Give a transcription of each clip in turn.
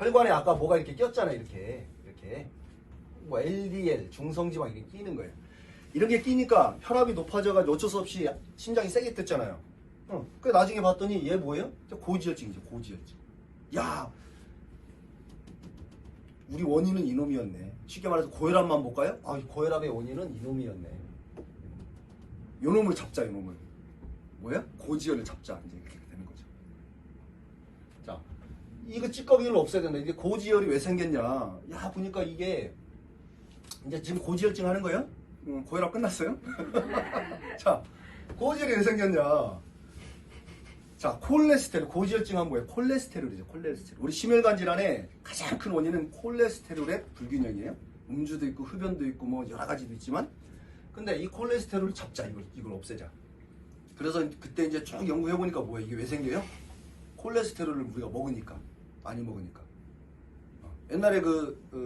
혈관에 아까 뭐가 이렇게 꼈잖아요. 이렇게 뭐 LDL 중성지방 이렇게 끼는 거예요. 이런 게 끼니까 혈압이 높아져가지고 어쩔 수 없이 심장이 세게 뜯잖아요. 그 나중에 봤더니 얘 뭐예요? 고지혈증이죠. 고지혈증. 야, 우리 원인은 이놈이었네. 쉽게 말해서 고혈압만 볼까요? 아, 고혈압의 원인은 이놈이었네. 요놈을 잡자, 요놈을. 뭐야? 고지혈을 잡자. 이제 이렇게 되는 거죠. 자, 이거 찌꺼기를 없애야 된다. 이게 고지혈이 왜 생겼냐? 야, 보니까 이게 이제 지금 고지혈증 하는 거예요? 고혈압 끝났어요? 자, 고지혈이 왜 생겼냐? 자, 콜레스테롤, 고지혈증은 뭐예요? 콜레스테롤이죠, 콜레스테롤. 우리 심혈관 질환의 가장 큰 원인은 콜레스테롤의 불균형이에요. 음주도 있고, 흡연도 있고, 뭐 여러 가지도 있지만, 근데 이 콜레스테롤을 잡자, 이걸 없애자. 그래서 그때 이제 쭉 연구해보니까 뭐예요? 이게 왜 생겨요? 콜레스테롤을 우리가 먹으니까, 많이 먹으니까. 옛날에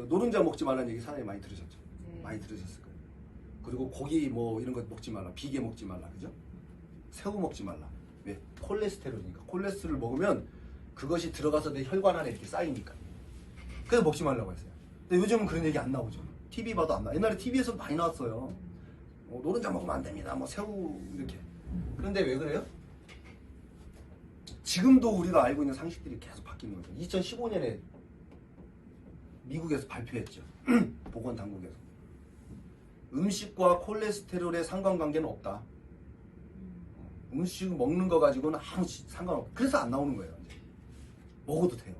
노른자 먹지 말라는 얘기 사람이 많이 들으셨죠? 많이 들으셨을 거예요. 그리고 고기 뭐 이런 거 먹지 말라, 비계 먹지 말라, 그죠? 새우 먹지 말라. 왜? 콜레스테롤이니까. 콜레스테롤을 먹으면 그것이 들어가서 내 혈관 안에 이렇게 쌓이니까. 그래서 먹지 말라고 했어요. 근데 요즘은 그런 얘기 안 나오죠. TV 봐도 안 나와. 옛날에 TV에서 많이 나왔어요. 노른자 먹으면 안 됩니다. 뭐 새우 이렇게. 그런데 왜 그래요? 지금도 우리가 알고 있는 상식들이 계속 바뀌는 거죠. 2015년에 미국에서 발표했죠. 보건당국에서. 음식과 콜레스테롤의 상관관계는 없다. 음식 먹는 거 가지고는 아무 상관없고. 그래서 안 나오는 거예요. 이제. 먹어도 돼요.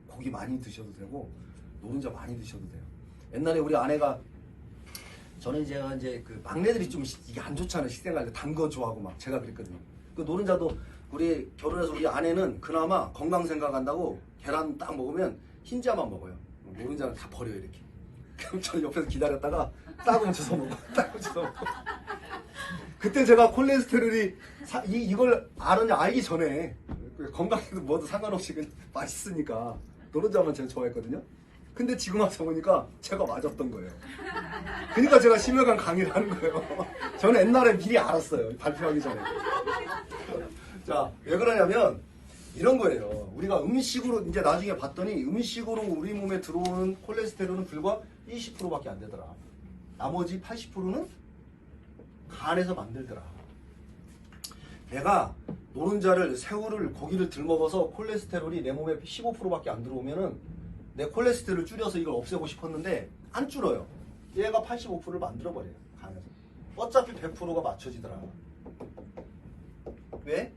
고기 많이 드셔도 되고 노른자 많이 드셔도 돼요. 옛날에 우리 아내가 저는 제가 이제 그 막내들이 좀 이게 안 좋잖아요. 식생활 단 거 좋아하고 막 제가 그랬거든요. 그 노른자도 우리 결혼해서 우리 아내는 그나마 건강 생각한다고 계란 딱 먹으면 흰자만 먹어요. 노른자는 다 버려요 이렇게. 그럼 저는 옆에서 기다렸다가 따고 묻혀서 먹고 따고 묻혀서 먹고. 그때 제가 콜레스테롤이 이걸 알기 전에 건강에도 뭐도 상관없이 그냥 맛있으니까 노른자만 제가 좋아했거든요. 근데 지금 와서 보니까 제가 맞았던 거예요. 그러니까 제가 심혈관 강의를 하는 거예요. 저는 옛날에 미리 알았어요. 발표하기 전에. 자, 왜 그러냐면 이런 거예요. 우리가 음식으로 이제 나중에 봤더니 음식으로 우리 몸에 들어오는 콜레스테롤은 불과 20%밖에 안 되더라. 나머지 80%는 간에서 만들더라. 내가 노른자를, 새우를, 고기를 덜 먹어서 콜레스테롤이 내 몸에 15%밖에 안 들어오면은 내 콜레스테롤을 줄여서 이걸 없애고 싶었는데 안 줄어요. 얘가 85%를 만들어버려요. 간에서. 어차피 100%가 맞춰지더라. 왜?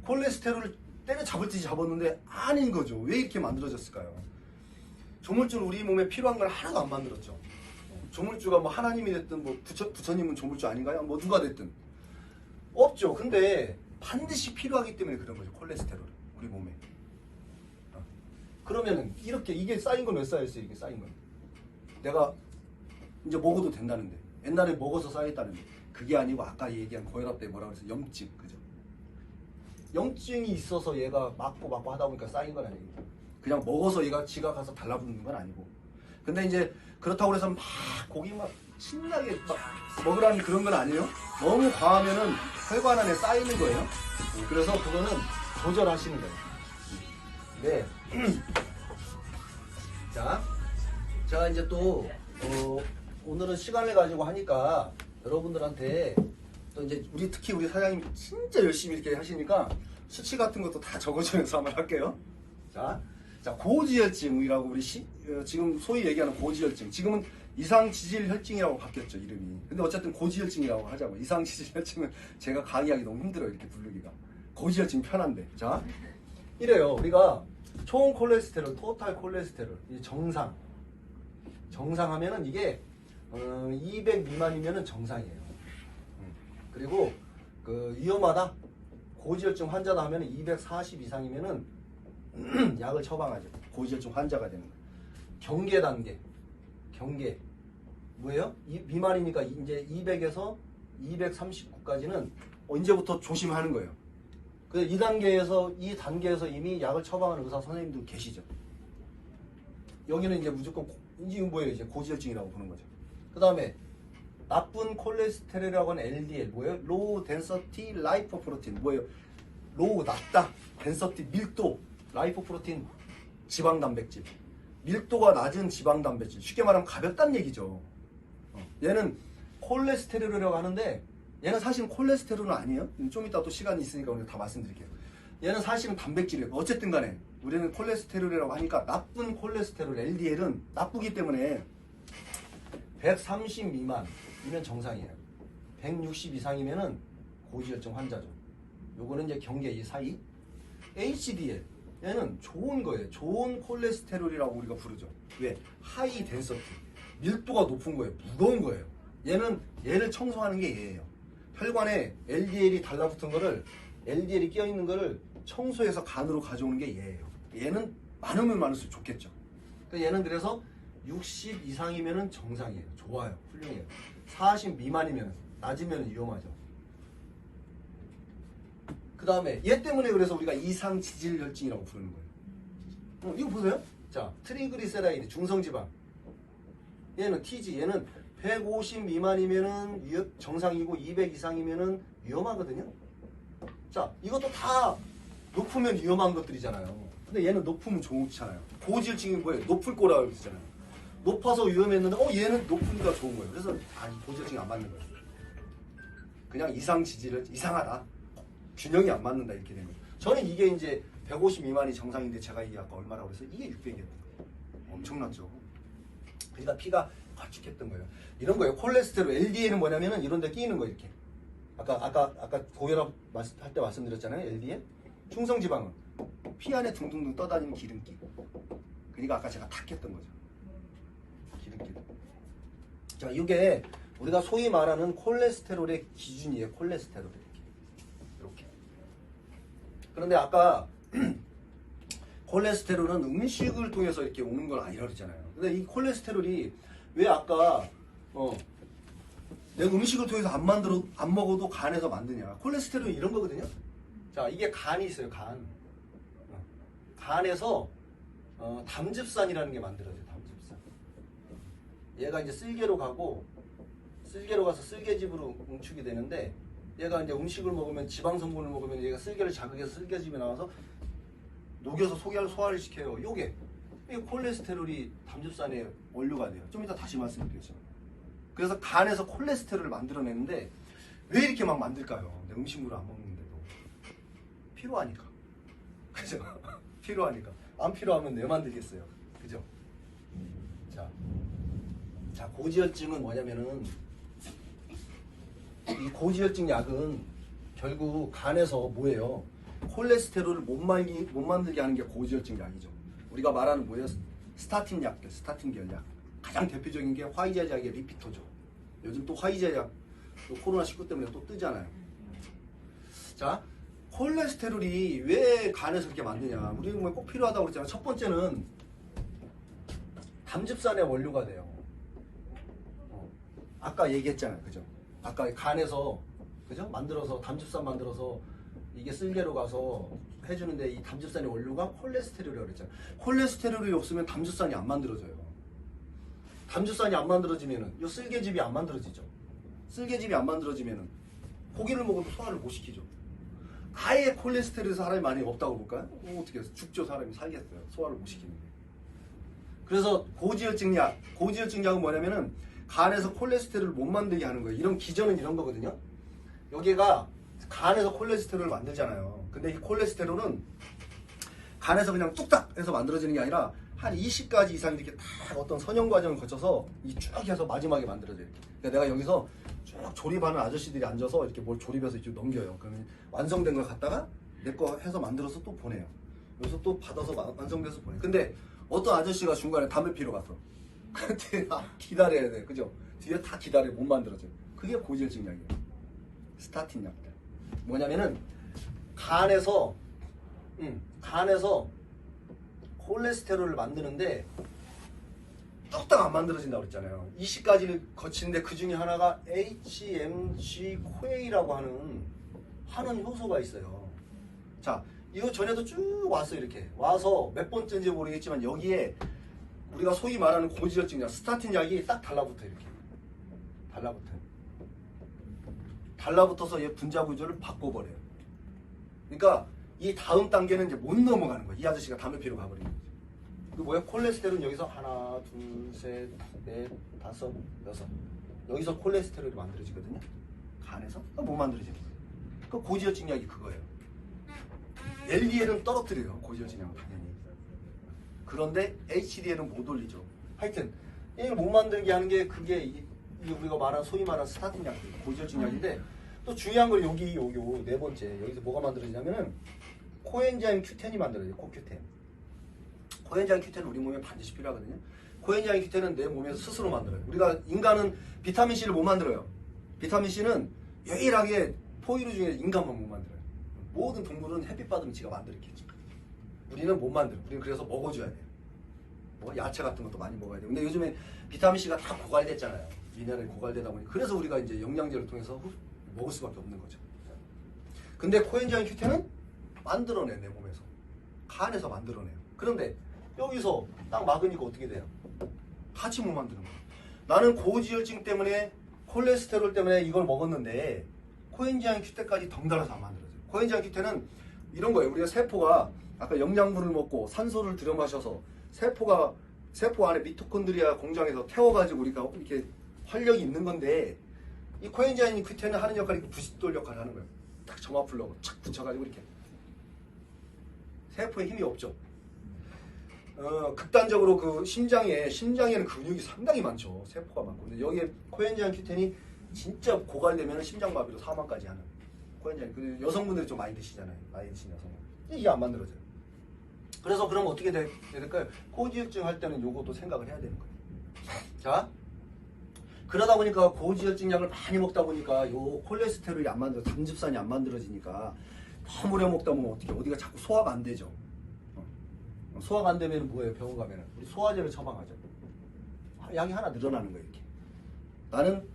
콜레스테롤을 때려잡을 듯이 잡았는데 아닌 거죠. 왜 이렇게 만들어졌을까요? 조물주는 우리 몸에 필요한 걸 하나도 안 만들었죠. 조물주가 뭐 하나님이 됐든 뭐 부처님은 조물주 아닌가요? 뭐 누가 됐든 없죠. 근데 반드시 필요하기 때문에 그런 거죠. 콜레스테롤 우리 몸에. 그러면은 이렇게 이게 쌓인 건 왜 쌓였어요? 이게 쌓인 건 내가 이제 먹어도 된다는데 옛날에 먹어서 쌓였다는데 그게 아니고 아까 얘기한 고혈압 때 뭐라고 그랬어요? 염증, 그죠? 염증이 있어서 얘가 막고 하다 보니까 쌓인 건 아니고 그냥 먹어서 얘가 지가 가서 달라붙는 건 아니고. 근데 이제 그렇다고 해서 막 고기 막 신나게 막 먹으라는 그런 건 아니에요. 너무 과하면은 혈관 안에 쌓이는 거예요. 그래서 그거는 조절하시는 거예요. 네. 자, 제가 이제 또 오늘은 시간을 가지고 하니까 여러분들한테 또 이제 특히 우리 사장님이 진짜 열심히 이렇게 하시니까 수치 같은 것도 다 적어주면서 한번 할게요. 자, 고지혈증이라고 우리 지금 소위 얘기하는 고지혈증. 지금은 이상지질혈증이라고 바뀌었죠, 이름이. 근데 어쨌든 고지혈증이라고 하자고. 이상지질혈증은 제가 강의하기 너무 힘들어요, 이렇게 부르기가. 고지혈증 편한데. 자, 이래요. 우리가 총 콜레스테롤, 토탈 콜레스테롤, 정상 하면은 이게 200 미만이면은 정상이에요. 그리고 위험하다, 고지혈증 환자다 하면은 240 이상이면은 약을 처방하죠. 고지혈증 환자가 되는 거예요. 경계 단계, 뭐예요? 미만이니까 이제 200에서 239까지는 이제부터 조심하는 거예요. 이 단계에서 이미 약을 처방하는 의사 선생님도 계시죠. 여기는 이제 무조건 이게 뭐예요? 이제 고지혈증이라고 보는 거죠. 그 다음에 나쁜 콜레스테롤이라고 하는 LDL 뭐예요? 로우 덴서티 라이포프로틴 뭐예요? 로우 낮다, 덴서티 밀도, 라이포프로틴 지방 단백질. 밀도가 낮은 지방 단백질. 쉽게 말하면 가볍다는 얘기죠. 얘는 콜레스테롤이라고 하는데 얘는 사실은 콜레스테롤은 아니에요. 좀 이따 또 시간이 있으니까 오늘 다 말씀드릴게요. 얘는 사실은 단백질이에요. 어쨌든 간에 우리는 콜레스테롤이라고 하니까 나쁜 콜레스테롤 LDL은 나쁘기 때문에 130 미만이면 정상이에요. 160 이상이면은 고지혈증 환자죠. 요거는 이제 경계 이 사이. HDL 얘는 좋은 거예요. 좋은 콜레스테롤이라고 우리가 부르죠. 왜? 하이 덴서티. 밀도가 높은 거예요. 무거운 거예요. 얘를 청소하는 게 얘예요. 혈관에 LDL이 달라붙은 거를 LDL이 끼어 있는 거를 청소해서 간으로 가져오는 게 얘예요. 얘는 많으면 많을수록 좋겠죠. 그러니까 얘는 그래서 60 이상이면은 정상이에요. 좋아요. 훌륭해요. 40 미만이면 낮으면 위험하죠. 그 다음에 얘 때문에 그래서 우리가 이상 지질혈증이라고 부르는 거예요. 이거 보세요. 자, 트리그리세라이드 중성지방. 얘는 TG. 얘는 150 미만이면은 정상이고 200 이상이면은 위험하거든요. 자, 이것도 다 높으면 위험한 것들이잖아요. 근데 얘는 높으면 좋잖아요. 고지혈증이 뭐예요? 높을 거라고 그러잖아요. 높아서 위험했는데 얘는 높으니까 좋은 거예요. 그래서 고지혈증이 안 맞는 거예요. 그냥 이상 지질을 이상하다. 균형이 안 맞는다 이렇게 되는 거예요. 저는 이게 이제 150 미만이 정상인데 제가 이게 아까 얼마라고 그래서 이게 600이었던 거예요. 엄청났죠. 그러니까 피가 걸쭉했던 거예요. 이런 거예요. 콜레스테롤 LDL은 뭐냐면은 이런 데 끼이는 거 이렇게. 아까 고혈압 할 때 말씀드렸잖아요. LDL. 중성지방은 피 안에 둥둥둥 떠다니는 기름기. 그러니까 아까 제가 탁 했던 거죠. 기름기. 자, 이게 우리가 소위 말하는 콜레스테롤의 기준이에요. 콜레스테롤 이렇게. 그런데 아까 콜레스테롤은 음식을 통해서 이렇게 오는 건 아니라 그랬잖아요. 근데 이 콜레스테롤이 왜 아까 내가 음식을 통해서 안 먹어도 간에서 만드냐? 콜레스테롤이 이런 거거든요. 자, 이게 간이 있어요. 간에서 담즙산이라는 게 만들어져요. 담즙산. 얘가 이제 쓸개로 가서 쓸개즙으로 응축이 되는데 얘가 이제 음식을 먹으면 지방 성분을 먹으면 얘가 쓸개를 자극해서 쓸개즙이 나와서 녹여서 소화를 시켜요. 이게 콜레스테롤이 담즙산의 원료가 돼요. 좀 이따 다시 말씀드리겠죠. 그래서 간에서 콜레스테롤을 만들어내는데 왜 이렇게 막 만들까요? 내 음식물을 안 먹는데도 필요하니까. 그죠? 필요하니까. 안 필요하면 내 만들겠어요. 그죠? 자, 고지혈증은 뭐냐면은 이 고지혈증 약은 결국 간에서 뭐예요? 콜레스테롤을 못 만들게 하는 게 고지혈증 약이죠. 우리가 말하는 뭐예요? 스타틴 약들, 스타틴 결약. 가장 대표적인 게 화이자 약의 리피터죠. 요즘 또 화이자 약, 또 코로나19 때문에 또 뜨잖아요. 자, 콜레스테롤이 왜 간에서 그렇게 만드냐? 우리는 꼭 필요하다고 그랬잖아요. 첫 번째는 담즙산의 원료가 돼요. 아까 얘기했잖아요. 그죠? 아까 간에서, 그죠? 만들어서, 담즙산 만들어서 이게 쓸개로 가서 해주는데 이 담즙산의 원료가 콜레스테롤이라고 그랬잖아요. 콜레스테롤이 없으면 담즙산이 안 만들어져요. 담즙산이 안 만들어지면은 이 쓸개즙이 안 만들어지죠. 쓸개즙이 안 만들어지면은 고기를 먹어도 소화를 못 시키죠. 아예 콜레스테롤이 사람이 많이 없다고 볼까요? 어떻게 해서 죽죠. 사람이 살겠어요. 소화를 못 시키는데. 그래서 고지혈증 약은 뭐냐면은 간에서 콜레스테롤을 못 만들게 하는 거예요. 이런 기전은 이런 거거든요. 여기가 간에서 콜레스테롤을 만들잖아요. 근데 이 콜레스테롤은 간에서 그냥 뚝딱 해서 만들어지는 게 아니라 한 20가지 이상 이렇게 딱 어떤 선형 과정을 거쳐서 이 쭉 해서 마지막에 만들어져요. 이렇게. 그러니까 내가 여기서 쭉 조립하는 아저씨들이 앉아서 이렇게 뭘 조립해서 이렇게 넘겨요. 그러면 완성된 걸 갖다가 내 거 해서 만들어서 또 보내요. 여기서 또 받아서 완성돼서 보내요. 근데 어떤 아저씨가 중간에 담배 피러 갔어. 그때 기다려야 돼. 그죠? 뒤에 다 기다려 못 만들어져요. 그게 고지혈증 약이에요. 스타틴 약들. 뭐냐면은 간에서 콜레스테롤을 만드는데 뚝딱 안 만들어진다고 그랬잖아요. 20가지를 거치는데 그 중에 하나가 HMG-CoA라고 하는 효소가 있어요. 자, 이거 전에도 쭉 왔어요. 이렇게 와서 몇 번째인지 모르겠지만 여기에 우리가 소위 말하는 고지혈증 약, 스타틴 약이 딱 달라붙어요. 이렇게 달라붙어서 얘 분자 구조를 바꿔버려요. 그러니까 이 다음 단계는 이제 못 넘어가는 거예요. 이 아저씨가 담배 피러 가버리는 거죠. 그 뭐야? 콜레스테롤은 여기서 하나, 둘, 셋, 넷, 다섯, 여섯. 여기서 콜레스테롤이 만들어지거든요. 간에서. 뭐 만들어지는 거예요? 그 고지혈증 약이 그거예요. LDL은 떨어뜨려요. 고지혈증 약은 당연히. 그런데 HDL은 못 올리죠. 하여튼 이걸 못 만들게 하는 게 그게 이 우리가 말한 소위 말하는 스타틴 약들, 고지혈증 약인데 또 중요한 건 여기 네 번째 여기서 뭐가 만들어지냐면은 코엔자임 Q10이 만들어져요. 코Q10. 코엔자임 Q10은 우리 몸에 반드시 필요하거든요. 코엔자임 Q10은 내 몸에서 스스로 만들어요. 우리가 인간은 비타민 C를 못 만들어요. 비타민 C는 유일하게 포유류 중에 인간만 못 만들어요. 모든 동물은 햇빛 받으면 지가 만들었겠지. 우리는 못 만들어. 우리는 그래서 먹어줘야 돼요. 뭐 야채 같은 것도 많이 먹어야 돼요. 근데 요즘에 비타민 C가 다 고갈됐잖아요. 미네랄이 고갈되다 보니 그래서 우리가 이제 영양제를 통해서 먹을 수밖에 없는 거죠. 근데 코엔자임 Q10은 만들어내 내 몸에서 간에서 만들어내요. 그런데 여기서 딱 막으니까 어떻게 돼요? 같이 못 만드는 거예요. 나는 고지혈증 때문에 콜레스테롤 때문에 이걸 먹었는데 코엔자임 Q10까지 덩달아서 안 만들어져요. 코엔자임 Q10은 이런 거예요. 우리가 세포가 아까 영양분을 먹고 산소를 들여 마셔서 세포 안에 미토콘드리아 공장에서 태워가지고 우리가 이렇게 활력이 있는 건데 이 코엔자임 Q10은 하는 역할이 부싯돌 역할을 하는 거예요. 딱 점화 풀려고 착 붙여가지고 이렇게 세포에 힘이 없죠. 극단적으로 그 심장에는 근육이 상당히 많죠. 세포가 많고. 근데 여기에 코엔자임 Q10이 진짜 고갈되면 심장마비로 사망까지 하는 코엔자임. 그 여성분들이 좀 많이 드시잖아요. 나이 드신 여성은. 이게 안 만들어져요. 그래서 그럼 어떻게 될까요? 고지혈증 할 때는 요것도 생각을 해야 되는 거예요. 자, 그러다 보니까 고지혈증 약을 많이 먹다 보니까 요 콜레스테롤이 안 만들어, 담즙산이 안 만들어지니까 너무 오래 먹다 보면 어디가 자꾸 소화가 안 되죠. 소화가 안 되면 뭐예요? 병원 가면은 우리 소화제를 처방하죠. 약이 하나 늘어나는 거예요. 이렇게. 나는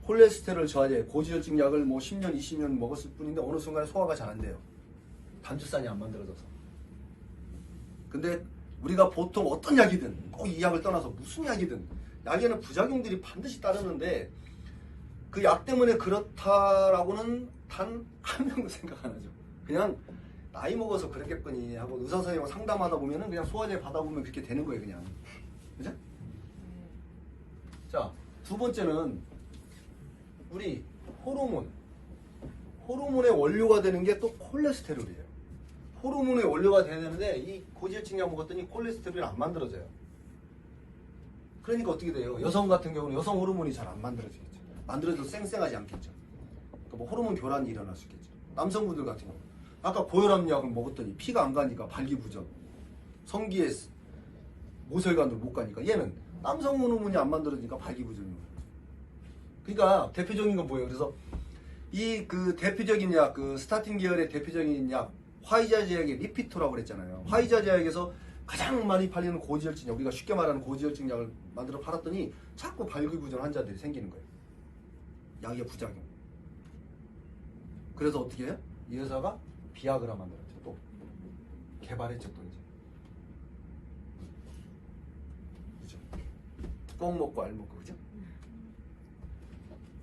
콜레스테롤 저하제, 고지혈증 약을 뭐 10년, 20년 먹었을 뿐인데 어느 순간에 소화가 잘 안 돼요. 담즙산이 안 만들어져서. 근데 우리가 보통 어떤 약이든 꼭 이 약을 떠나서 무슨 약이든 약에는 부작용들이 반드시 따르는데 그 약 때문에 그렇다라고는 단 한 명도 생각 안 하죠. 그냥 나이 먹어서 그랬겠거니 하고 의사 선생님하고 상담하다 보면은 그냥 소화제 받아보면 그렇게 되는 거예요, 그냥. 그죠? 자, 두 번째는 우리 호르몬의 원료가 되는 게 또 콜레스테롤이에요. 호르몬의 원료가 돼야 되는데 이 고지혈증 약 먹었더니 콜레스테롤이 안 만들어져요. 그러니까 어떻게 돼요? 여성 같은 경우는 여성 호르몬이 잘 안 만들어지겠죠. 만들어져도 쌩쌩하지 않겠죠. 그러니까 뭐 호르몬 교란이 일어날 수 있겠죠. 남성분들 같은 경우 아까 고혈압 약을 먹었더니 피가 안 가니까 발기부전, 성기에 모혈관으로 못 가니까 얘는 남성 호르몬이 안 만들어지니까 발기부전인 거예요. 그러니까 대표적인 건 뭐예요? 그래서 이 그 대표적인 약, 그 스타틴 계열의 대표적인 약 화이자 제약의 리피토라고 그랬잖아요. 화이자 제약에서 가장 많이 팔리는 고지혈증 약, 우리가 쉽게 말하는 고지혈증 약을 만들어 팔았더니 자꾸 발기부전 환자들이 생기는 거예요. 약의 부작용. 그래서 어떻게 해요? 이 회사가 비아그라 만들었죠. 또 개발했죠. 또 이제 그죠? 똥 먹고 알 먹고 그죠?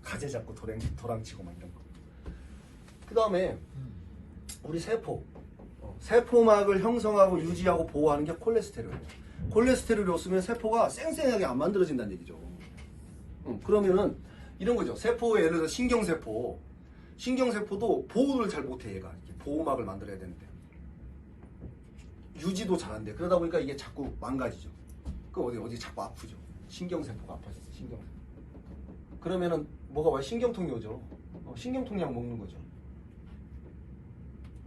가재 잡고 도랑치고 막 이런 거. 그 다음에 우리 세포막을 형성하고 유지하고 보호하는 게 콜레스테롤이에요. 콜레스테롤이 없으면 세포가 쌩쌩하게 안 만들어진다는 얘기죠. 그러면은 이런 거죠. 세포의 예를 들어 신경세포도 보호를 잘 못해. 얘가 이렇게 보호막을 만들어야 되는데 유지도 잘 안 돼. 그러다 보니까 이게 자꾸 망가지죠. 그 어디 자꾸 아프죠. 신경세포가 아파졌어. 신경세포. 그러면은 뭐가 와요? 신경통이 오죠. 신경통약 먹는 거죠.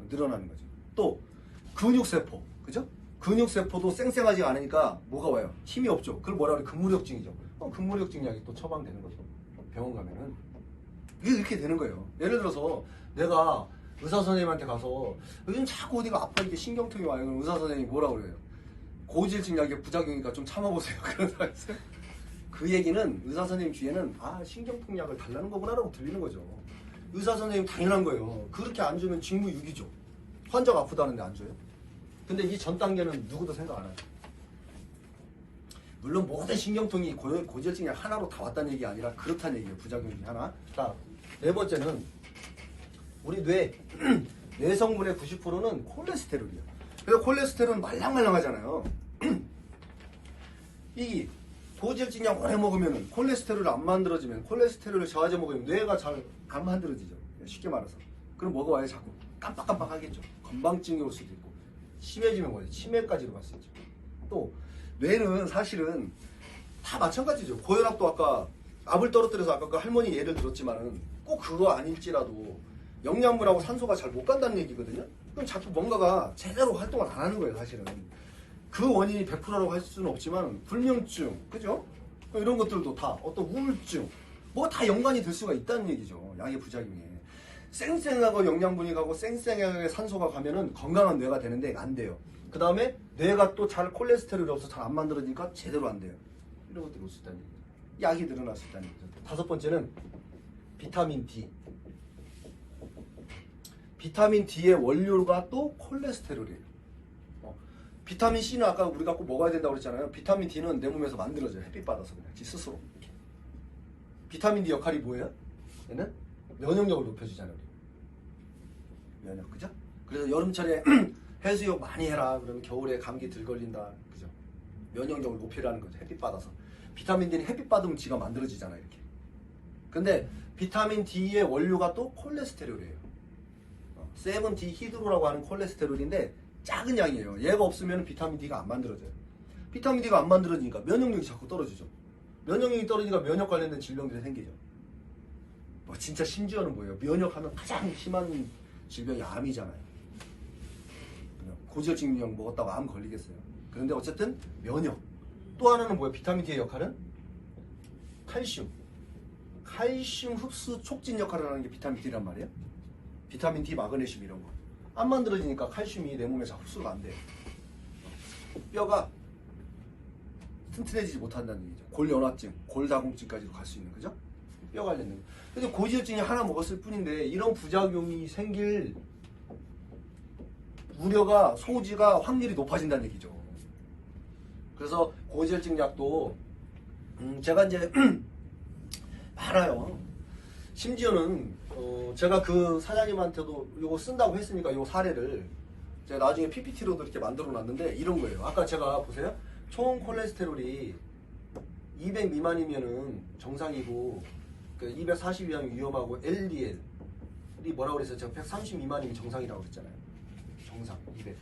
늘어나는 거죠. 또 근육세포, 그죠? 근육세포도 쌩쌩하지 않으니까 뭐가 와요? 힘이 없죠. 그걸 뭐라 그래? 근무력증이죠. 근무력증 약이 또 처방되는 거죠. 병원 가면은 이게 이렇게 되는 거예요. 예를 들어서 내가 의사 선생님한테 가서 요즘 자꾸 어디가 아파 이게 신경통이 와요. 그럼 의사 선생님이 뭐라 그래요? 고지혈증 약의 부작용이니까 좀 참아보세요. 그러다 했어요. 그 얘기는 의사 선생님 귀에는 신경통 약을 달라는 거구나라고 들리는 거죠. 의사 선생님 당연한 거예요. 그렇게 안 주면 직무유기죠. 환자가 아프다는데 안 줘요? 근데 이 전 단계는 누구도 생각 안 하죠. 물론 모든 신경통이 고지혈증 약 하나로 다 왔다는 얘기 아니라 그렇다는 얘기예요. 부작용 중에 하나. 자, 네 번째는 우리 뇌 성분의 90%는 콜레스테롤이에요. 그래서 콜레스테롤은 말랑말랑하잖아요. 이 고지혈증 약 오래 먹으면 콜레스테롤이 안 만들어지면 콜레스테롤을 저하제 먹으면 뇌가 잘 안 만들어지죠. 쉽게 말해서. 그럼 먹어와야 자꾸 깜빡깜빡 하겠죠. 건망증이 올 수도 있고 심해지면 뭐예요? 치매까지로 갈 수 있죠. 또 뇌는 사실은 다 마찬가지죠. 고혈압도 아까 압을 떨어뜨려서 아까 그 할머니 예를 들었지만은 꼭 그거 아닐지라도 영양분하고 산소가 잘 못 간다는 얘기거든요. 그럼 자꾸 뭔가가 제대로 활동을 안 하는 거예요, 사실은. 그 원인이 100%라고 할 수는 없지만 불면증, 그죠? 이런 것들도 다 어떤 우울증, 뭐 다 연관이 될 수가 있다는 얘기죠. 약의 부작용에. 쌩쌩하고 영양분이 가고 쌩쌩하게 산소가 가면은 건강한 뇌가 되는데 안 돼요. 그 다음에 뇌가 또 잘 콜레스테롤이 없어서 잘 안 만들어지니까 제대로 안 돼요. 이런 것들이 올 수 있다는 얘기죠. 약이 늘어날 수 있다는 얘기죠. 다섯 번째는 비타민 D. 비타민 D의 원료가 또 콜레스테롤이에요. 비타민 C는 아까 우리가 꼭 먹어야 된다고 그랬잖아요. 비타민 D는 내 몸에서 만들어져요. 햇빛 받아서 그냥 지 스스로. 비타민 D 역할이 뭐예요? 얘는 면역력을 높여주잖아요. 면역, 그죠? 그래서 여름철에 해수욕 많이 해라. 그러면 겨울에 감기 들 걸린다. 그죠? 면역력을 높이라는 거죠. 햇빛 받아서. 비타민 D는 햇빛 받으면 지가 만들어지잖아요. 이렇게. 근데 비타민 D의 원료가 또 콜레스테롤이에요. 7D 히드로라고 하는 콜레스테롤인데 작은 양이에요. 얘가 없으면 비타민 D가 안 만들어져요. 비타민 D가 안 만들어지니까 면역력이 자꾸 떨어지죠. 면역력이 떨어지니까 면역 관련된 질병들이 생기죠. 뭐 진짜 심지어는 뭐예요? 면역하면 가장 심한 질병이 암이잖아요. 고지혈증 약 먹었다고 암 걸리겠어요. 그런데 어쨌든 면역. 또 하나는 뭐예요? 비타민 D의 역할은 칼슘. 칼슘 흡수 촉진 역할을 하는 게 비타민 D란 말이에요. 비타민 D, 마그네슘 이런 거. 안 만들어지니까 칼슘이 내 몸에 잘 흡수가 안 돼요. 뼈가 튼튼해지지 못한다는 얘기죠. 골연화증, 골다공증까지도 갈 수 있는 거죠. 뼈 관련된 거. 근데 고지혈증이 하나 먹었을 뿐인데 이런 부작용이 생길 우려가 소지가 확률이 높아진다는 얘기죠. 그래서 고지혈증 약도 제가 이제 많아요. 심지어는 제가 그 사장님한테도 이거 쓴다고 했으니까 이 사례를 제가 나중에 PPT로도 이렇게 만들어 놨는데 이런 거예요. 아까 제가 보세요. 총 콜레스테롤이 200 미만이면은 정상이고 240 이하면 위험하고 LDL이 뭐라고 그랬어요? 제가 130 미만이면 정상이라고 그랬잖아요. 정상 200.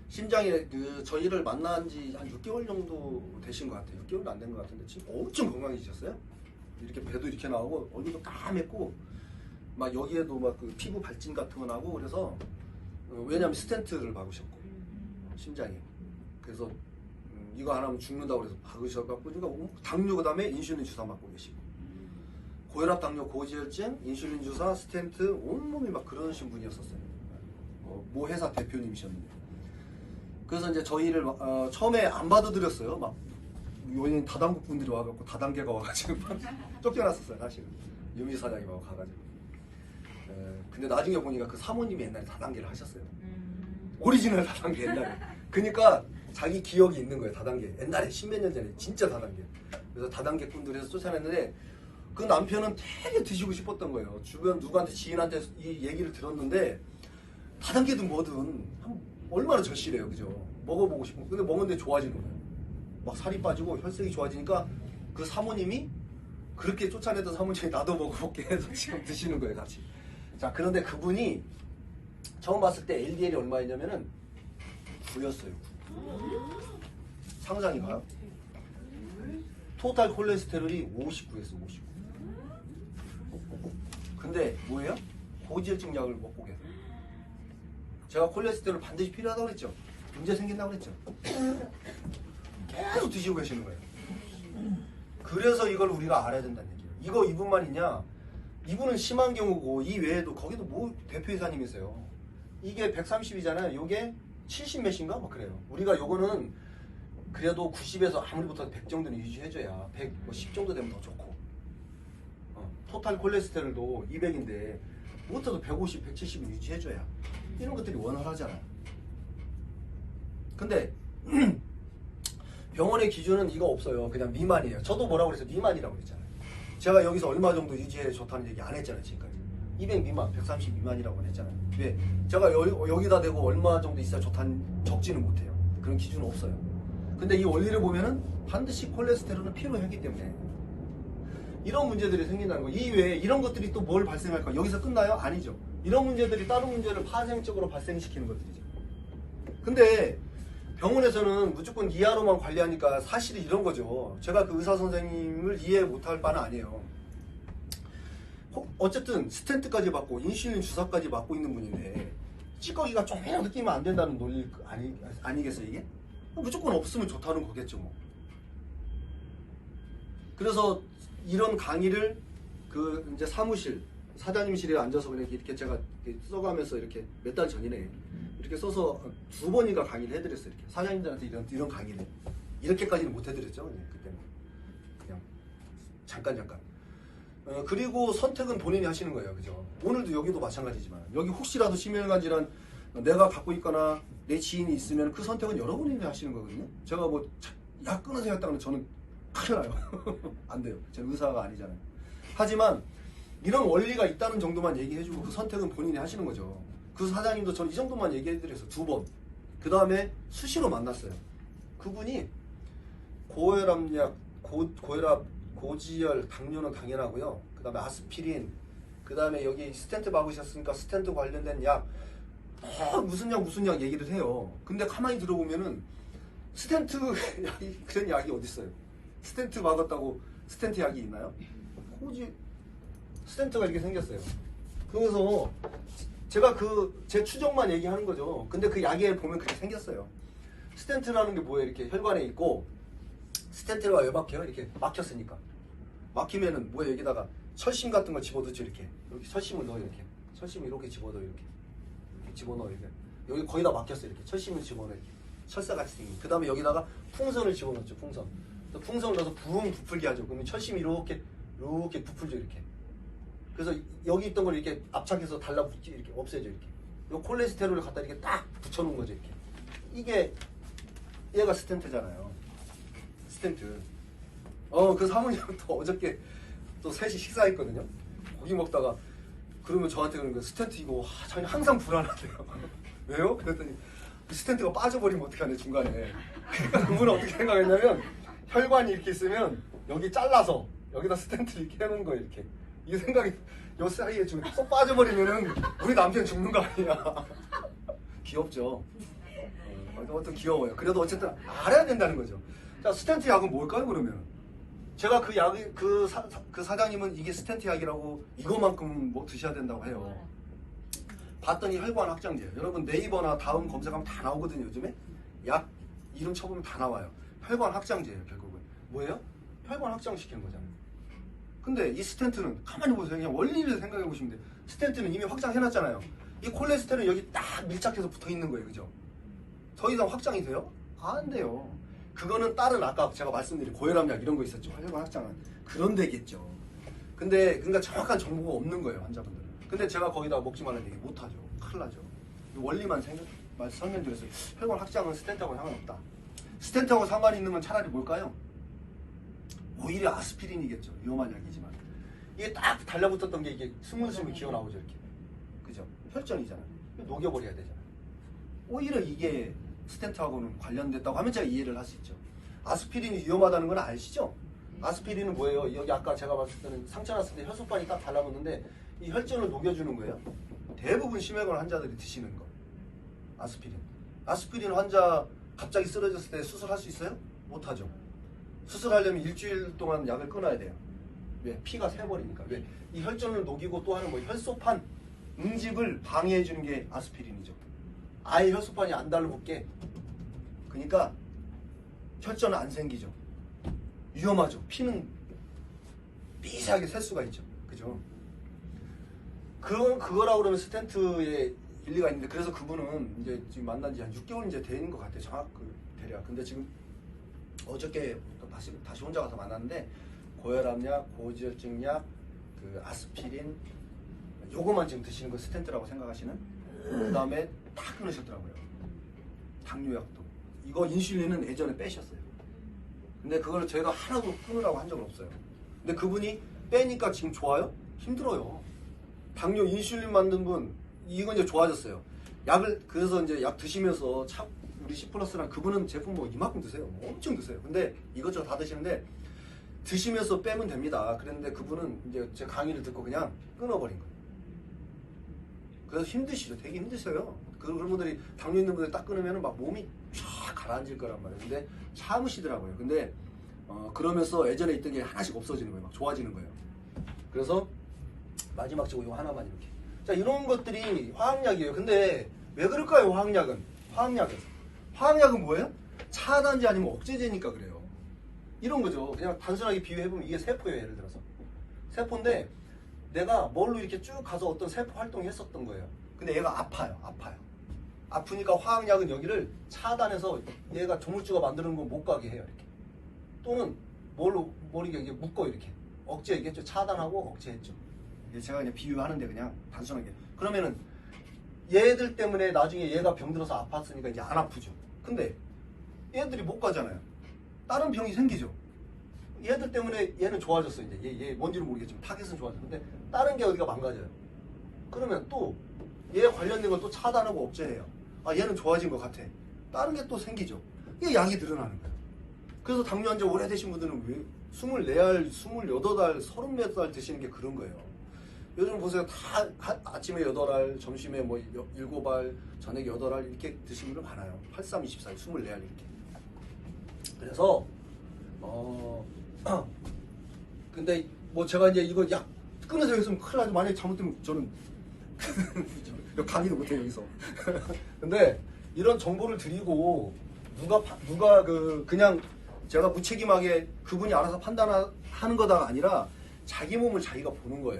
심장에 저희를 만난 지 한 6개월 정도 되신 것 같아요. 6개월도 안 된 것 같은데 지금 엄청 건강해지셨어요. 이렇게 배도 이렇게 나오고 얼굴도 까맸고 막 여기에도 막 그 피부 발진 같은 거 나고 그래서 왜냐면 스텐트를 박으셨고 심장에 그래서 이거 안 하면 죽는다고 그래서 박으셔갖고 그러니까 당뇨 그다음에 인슐린 주사 맞고 계시고 고혈압, 당뇨, 고지혈증, 인슐린 주사, 스텐트 온몸이 막 그러신 분이었었어요. 모 회사 대표님이셨는데 그래서 이제 저희를 처음에 안 받아드렸어요. 막 요인 다단국 분들이 와갖고 다단계가 와가지고 쫓겨났었어요. 사실은 유미 사장님하고 가가지고. 근데 나중에 보니까 그 사모님이 옛날에 다단계를 하셨어요. 오리지널 다단계 옛날에. 그러니까 자기 기억이 있는 거예요. 다단계. 옛날에 십몇 년 전에 진짜 다단계. 그래서 다단계 분들이 해서 쫓아냈는데 그 남편은 되게 드시고 싶었던 거예요. 주변 누구한테 지인한테 이 얘기를 들었는데 다단계든 뭐든 얼마나 절실해요. 그죠? 먹어보고 싶고 근데 먹는데 좋아지는 거예요. 막 살이 빠지고 혈색이 좋아지니까 그 사모님이 그렇게 쫓아내던 사모님이 나도 먹어볼게 해서 지금 드시는 거예요. 같이. 자 그런데 그분이 처음 봤을 때 LDL이 얼마였냐면은 9였어요. 9. 상상이 가요? 토탈 콜레스테롤이 59였어. 59. 근데 뭐예요? 고지혈증 약을 먹고 계세요. 제가 콜레스테롤 반드시 필요하다고 그랬죠. 문제 생긴다고 그랬죠. 계속 드시고 계시는 거예요. 그래서 이걸 우리가 알아야 된다는 얘기예요. 이거 이분만 있냐? 이분은 심한 경우고 이 외에도 거기도 뭐 대표이사님이세요. 이게 130이잖아요. 요게 70 몇인가? 막 그래요. 우리가 요거는 그래도 90에서 아무리 못해도 100 정도는 유지해줘야 110 정도 되면 더 좋고 토탈 콜레스테롤도 200인데 못해도 150, 170은 유지해줘야 이런 것들이 원활하잖아요. 근데 병원의 기준은 이거 없어요. 그냥 미만이에요. 저도 뭐라고 그랬어요? 미만이라고 그랬잖아요. 제가 여기서 얼마 정도 유지해 좋다는 얘기 안 했잖아요. 지금까지 200 미만, 130 미만이라고 했잖아요. 왜? 제가 여기다 대고 얼마 정도 있어야 좋다는 적지는 못해요. 그런 기준은 없어요. 근데 이 원리를 보면은 반드시 콜레스테롤은 피로 했기 때문에 이런 문제들이 생긴다는 거. 이 외에 이런 것들이 또 뭘 발생할까? 여기서 끝나요? 아니죠. 이런 문제들이 다른 문제를 파생적으로 발생시키는 것들이죠. 근데 병원에서는 무조건 이하로만 관리하니까 사실이 이런 거죠. 제가 그 의사 선생님을 이해 못할 바는 아니에요. 어쨌든 스텐트까지 받고 인슐린 주사까지 맞고 있는 분인데 찌꺼기가 조금이라도 느끼면 안 된다는 논리 아니겠어요 이게? 무조건 없으면 좋다는 거겠죠 뭐. 그래서 이런 강의를 그 이제 사무실 사장님실에 앉아서 그냥 이렇게 제가 써가면서 이렇게 몇 달 전이네 이렇게 써서 2번인가 강의를 해드렸어요. 이렇게 사장님들한테 이런 강의를 이렇게까지는 못 해드렸죠. 그때는 그냥 잠깐. 그리고 선택은 본인이 하시는 거예요, 그죠? 오늘도 여기도 마찬가지지만 여기 혹시라도 심혈관 질환 내가 갖고 있거나 내 지인이 있으면 그 선택은 여러분이 하시는 거거든요. 제가 뭐 약 끊으세요 했다면 저는 큰일 나요. 안 돼요. 제가 의사가 아니잖아요. 하지만 이런 원리가 있다는 정도만 얘기해주고 그 선택은 본인이 하시는 거죠. 그 사장님도 저는 이 정도만 얘기해드려서 2번. 그 다음에 수시로 만났어요. 그분이 고혈압약, 고혈압, 고지혈, 당뇨는 당연하고요. 그 다음에 아스피린, 그 다음에 여기 스텐트 박으셨으니까 스텐트 관련된 약, 무슨 약 얘기를 해요. 근데 가만히 들어보면은 스텐트 약이, 그런 약이 어딨어요? 스텐트 박았다고 스텐트 약이 있나요? 스텐트가 이렇게 생겼어요. 그래서 제가 제 추정만 얘기하는 거죠. 근데 그 약에 보면 그렇게 생겼어요. 스텐트라는 게 뭐예요? 이렇게 혈관에 있고 스텐트가 왜 막혀요? 이렇게 막혔으니까. 막히면은 뭐예요? 여기다가 철심 같은 거 집어넣죠. 이렇게 철심을 넣어 이렇게. 철심을 이렇게 집어넣어 이렇게 집어넣어 이렇게. 여기 거의 다 막혔어요. 이렇게 철심을 집어넣어 이렇게. 철사같이 생긴. 그 다음에 여기다가 풍선을 집어넣죠. 풍선을 넣어서 부흥 부풀게 하죠. 그러면 철심이 이렇게 부풀죠. 이렇게. 그래서 여기 있던 걸 이렇게 압착해서 달라붙지 이렇게 없애죠. 이렇게. 요 콜레스테롤을 갖다 이렇게 딱 붙여놓은 거죠. 이렇게. 이게 얘가 스텐트잖아요. 스텐트. 그 사모님은 또 어저께 또 셋이 식사했거든요. 고기 먹다가 그러면 저한테 그러는 거예요. 스텐트 이거 저는 항상 불안하대요. 왜요? 그랬더니 스텐트가 빠져버리면 어떡하냐 중간에. 그러니까 그분은 어떻게 생각했냐면 혈관이 이렇게 있으면 여기 잘라서 여기다 스텐트를 이렇게 해놓은 거예요. 이렇게. 이 생각이 요 사이에 지금 쏙 빠져버리면은 우리 남편 죽는 거 아니야. 귀엽죠. 어떤 귀여워요. 그래도 어쨌든 알아야 된다는 거죠. 자, 스텐트 약은 뭘까요 그러면? 제가 그 약이 그 사장님은 이게 스텐트 약이라고 이거만큼 뭐 드셔야 된다고 해요. 봤더니 혈관 확장제예요. 여러분 네이버나 다음 검색하면 다 나오거든요. 요즘에 약 이름 쳐보면 다 나와요. 혈관 확장제예요. 결국은 뭐예요? 혈관 확장시키는 거잖아요. 근데 이 스텐트는 가만히 보세요. 그냥 원리를 생각해 보시면 돼요. 스텐트는 이미 확장해놨잖아요. 이 콜레스테롤은 여기 딱 밀착해서 붙어 있는 거예요. 그죠? 더 이상 확장이 돼요? 안 돼요. 그거는 다른 아까 제가 말씀드린 고혈압약 이런 거 있었죠. 혈관 확장은 그런 데겠죠. 근데 그러니까 정확한 정보가 없는 거예요. 환자분들은. 근데 제가 거기다 먹지 말라는 얘기 못하죠. 큰일 나죠. 원리만 설명드렸어요. 혈관 확장은 스텐트하고 상관없다. 스텐트하고 상관이 있는 건 차라리 뭘까요? 오히려 아스피린이겠죠. 위험한 약이지만 이게 딱 달라붙었던 게 이게 스물스물 기어 나오죠. 이렇게. 그죠? 혈전이잖아요. 녹여버려야 되잖아요. 오히려 이게 스텐트하고는 관련됐다고 하면 제가 이해를 할 수 있죠. 아스피린이 위험하다는 건 아시죠? 아스피린은 뭐예요? 여기 아까 제가 봤을 때는 상처 났을 때 혈소판이 딱 달라붙는데 이 혈전을 녹여주는 거예요. 대부분 심혈관 환자들이 드시는 거. 아스피린 환자 갑자기 쓰러졌을 때 수술할 수 있어요? 못하죠. 수술하려면 일주일 동안 약을 끊어야 돼요. 왜? 피가 새버리니까. 왜? 이 혈전을 녹이고 또 하는 뭐 혈소판 응집을 방해해 주는 게 아스피린이죠. 아예 혈소판이 안 달라붙게. 그러니까 혈전은 안 생기죠. 위험하죠. 피는 미세하게 셀 수가 있죠. 그죠? 그거라고 그러면 스텐트의 일리가 있는데, 그래서 그분은 이제 지금 만난 지 한 6개월 이제 되는 것 같아요. 대략. 근데 지금 어저께 또 다시 혼자 가서 만났는데, 고혈압약, 고지혈증약, 그 아스피린, 요거만 지금 드시는 거 스텐트라고 생각하시는? 그 다음에 다 끊으셨더라고요. 당뇨약도. 이거 인슐린은 예전에 빼셨어요. 근데 그걸 저희가 하나도 끊으라고 한 적은 없어요. 근데 그분이 빼니까 지금 좋아요? 힘들어요. 당뇨 인슐린 만든 분, 이건 이제 좋아졌어요. 그래서 이제 약 드시면서 우리 C 플러스랑 그분은 제품 뭐 이만큼 드세요. 뭐 엄청 드세요. 근데 이것저것 다 드시는데 드시면서 빼면 됩니다. 그런데 그분은 이제 제 강의를 듣고 그냥 끊어버린 거예요. 그래서 힘드시죠. 되게 힘드셔요. 그런 분들이 당뇨 있는 분들 딱 끊으면 막 몸이 쫙 가라앉을 거란 말이에요. 근데 참으시더라고요. 근데 그러면서 예전에 있던 게 하나씩 없어지는 거예요. 막 좋아지는 거예요. 그래서 마지막 적으로 이거 하나만 이렇게. 자, 이런 것들이 화학약이에요. 근데 왜 그럴까요? 화학약은 뭐예요? 차단제 아니면 억제제니까 그래요. 이런 거죠. 그냥 단순하게 비유해보면 이게 세포예요. 예를 들어서 세포인데 내가 뭘로 이렇게 쭉 가서 어떤 세포 활동을 했었던 거예요. 근데 얘가 아파요. 아프니까 화학약은 여기를 차단해서 얘가 조물주가 만드는 거 못 가게 해요. 이렇게. 또는 뭘로 이게 묶어 이렇게. 억제했죠. 차단하고 억제했죠. 제가 그냥 비유하는데 그냥 단순하게. 그러면은 얘들 때문에 나중에 얘가 병들어서 아팠으니까 이제 안 아프죠. 근데 얘들이 못 가잖아요. 다른 병이 생기죠. 얘들 때문에 얘는 좋아졌어. 이제 얘 뭔지는 모르겠지만 타겟은 좋아졌어. 근데 다른 게 어디가 망가져요. 그러면 또 얘 관련된 걸 또 차단하고 억제해요. 아, 얘는 좋아진 것 같아. 다른 게 또 생기죠. 이게 약이 늘어나는 거예요. 그래서 당뇨 환자 오래되신 분들은 왜 24알, 28알, 30몇 달 드시는 게 그런 거예요. 요즘 보세요. 다 아침에 8알, 점심에 뭐 7알, 저녁에 8알 이렇게 드시는 분들 많아요. 83, 24, 24알 이렇게. 그래서 근데 뭐 제가 이제 이거 약 끊어서 여기서 큰일 나죠. 만약에 잘못되면 저는 강의도 못해요 여기서. 근데 이런 정보를 드리고 누가 그냥 제가 무책임하게 그분이 알아서 판단하는 거다가 아니라 자기 몸을 자기가 보는 거예요.